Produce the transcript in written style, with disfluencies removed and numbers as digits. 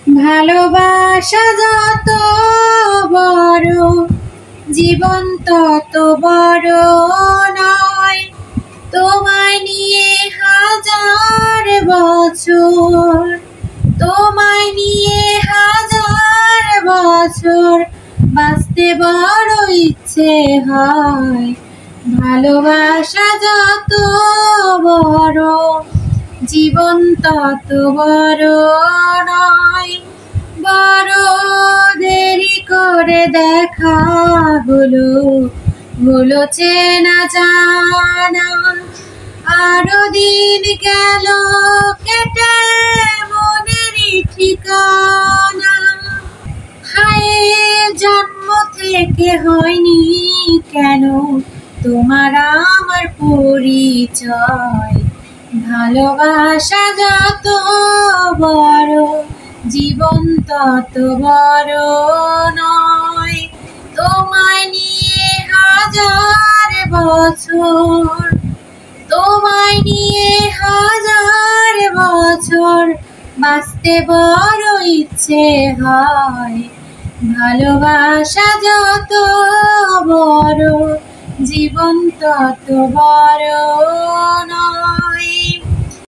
ভালোবাসা যত বড় জীবন তত বড় নয়। তোমায় নিয়ে হাজার বছর, তোমায় নিয়ে হাজার বছর বাঁচতে বড় ইচ্ছে হয়। ভালোবাসা যত বড় জীবন তত বড় নয়। বড় দেরি করে দেখা হলো, হলো চেনা জানা। আরো দিন গেল কেটে মনেরই ঠিকানা। হায় জন্ম থেকে হয়নি কেন তোমার আমার পরিচয়। ভালোবাসা যত বড় জীবন তত বড় নয়। তোমায় নিয়ে হাজার বছর, তোমায় নিয়ে হাজার বছর বাঁচতে বড় ইচ্ছে হয়। ভালোবাসা যত বড় জীবন তত বড় নয়।